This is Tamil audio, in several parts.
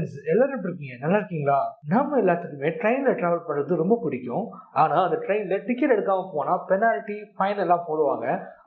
ஃப்ரெண்ட்ஸ் எல்லாரும் எப்படி இருக்கீங்க? நல்லா இருக்கீங்களா? நம்ம எல்லாத்துக்குமே ட்ரெயின்ல டிராவல் பண்றது ரொம்ப பிடிக்கும். ஆனா அந்த ட்ரெயின்ல டிக்கெட் எடுக்காம போனா பெனால்டி, ஃபைன் எல்லாம் போடுவாங்க.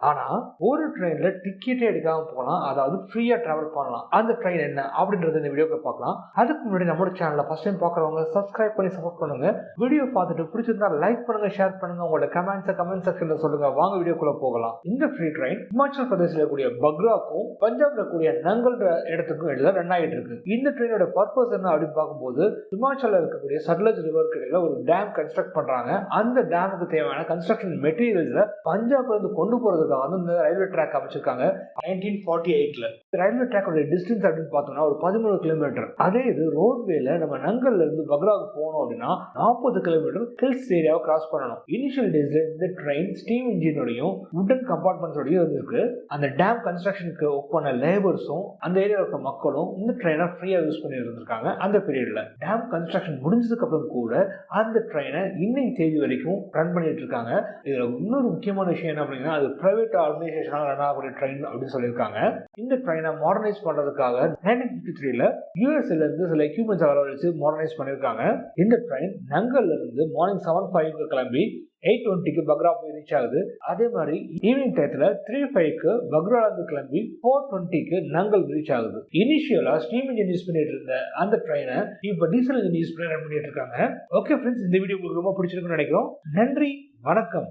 ஆனா ஒரு ட்ரெயின்ல டிக்கெட்டே எடுக்காம போலாம், அதாவது ஃப்ரீயா டிராவல் பண்ணலாம். அந்த ட்ரெயின் என்ன அப்படின்றத இந்த வீடியோல பார்க்கலாம். அதுக்கு முன்னாடி நம்மளோட சேனலை ஃபர்ஸ்ட் டைம் பார்க்குறவங்க சப்ஸ்கிரைப் பண்ணி சப்போர்ட் பண்ணுங்க. வீடியோ பார்த்துட்டு பிடிச்சிருந்தா லைக் பண்ணுங்க, ஷேர் பண்ணுங்க, உங்களோட கமெண்ட் செக்ஷன்ல சொல்லுங்க. வாங்க வீடியோக்குள்ள போகலாம். இந்த ஃப்ரீ ட்ரெயின் ஹிமாச்சல் பிரதேசில் இருக்கக்கூடிய பக்ராக்கும் பஞ்சாப்ல இருக்கக்கூடிய நங்கல் இடத்துக்கும் இடையில ரன் ஆகிட்டு இருக்கு. இந்த ட்ரெயினோட பர்பஸ் என்ன அப்படின்னு பார்க்கும்போது, ஹிமாச்சல்ல இருக்கக்கூடிய சட்லஜ் ரிவருக்கு இடையில ஒரு டேம் கன்ஸ்ட்ரக்ட் பண்றாங்க. அந்த டேமுக்கு தேவையான கன்ஸ்ட்ரக்ஷன் மெட்டீரியல்ஸை பஞ்சாப்ல இருந்து கொண்டு போறதுக்காக வந்து இந்த ரயில்வே ட்ராக் அமைச்சிருக்காங்க 1948ல. ரயில்வே ட்ராக்கோட டிஸ்டன்ஸ் அப்படின்னு பார்த்தோம்னா ஒரு 13 கிலோமீட்டர். அதே இது ரோட்வேல நம்ம நங்கல்ல இருந்து பக்ராவுக்கு போகணும் அப்படின்னா 40 கிலோமீட்டர் ஹில்ஸ் ஏரியாவை கிராஸ் பண்ணணும். இனிஷியல் டேஸ்ல இந்த ட்ரெயின் ஸ்டீம் இன்ஜினோடையும் வுடன் கம்பார்ட்மெண்ட்ஸோடையும் இருந்திருக்கு. அந்த டேம் கன்ஸ்ட்ரக்ஷனுக்கு ஒர்க் பண்ண லேபர்ஸும் அந்த ஏரியாவில் இருக்க மக்களும் இந்த ட்ரெயினை ஃப்ரீயா யூஸ் பண்ணி இருந்திருக்காங்க. அந்த பீரியட்ல டேம் கன்ஸ்ட்ரக்ஷன் முடிஞ்சதுக்கு அப்புறம் கூட அந்த ட்ரெயினை இன்னைக்கு தேதி வரைக்கும் ரன் பண்ணிட்டு இருக்காங்க. இதுல இன்னொரு முக்கியமான விஷயம் என்ன அப்படின்னா, அது பிரைவேட் ஆர்கனைசேஷனால ரன் ஆகக்கூடிய ட்ரெயின் அப்படின்னு சொல்லியிருக்காங்க. இந்த ட்ரெயினை மாடர்னைஸ் பண்றதுக்காக 1953ல யூஎஸ்ல இருந்து சில எக்யூப்மெண்ட்ஸ் வரவழைச்சு மாடர்னைஸ் பண்ணியிருக்காங்க. இந்த ட்ரெயின் நங்கல்ல இருந்து மார்னிங் 7:05 கிளம்பி 8:20க்கு பக்ரா போய் ரீச் ஆகுது. அதே மாதிரி ஈவினிங் டயத்துல 3:05க்கு பக்ரால இருந்து கிளம்பி 4:20க்கு நங்கல் ரீச் ஆகுது. இனிஷியலா ஸ்டீம் இன்ஜின் யூஸ் பண்ணிட்டு இருந்த அந்த ட்ரெயினை இப்ப டீசல் இன்ஜின் யூஸ் பண்ணி ரன் பண்ணிட்டு இருக்காங்க. ஓகே ஃப்ரெண்ட்ஸ், இந்த வீடியோ உங்களுக்கு ரொம்ப பிடிச்சிருக்குன்னு நினைக்கிறோம். நன்றி, வணக்கம்.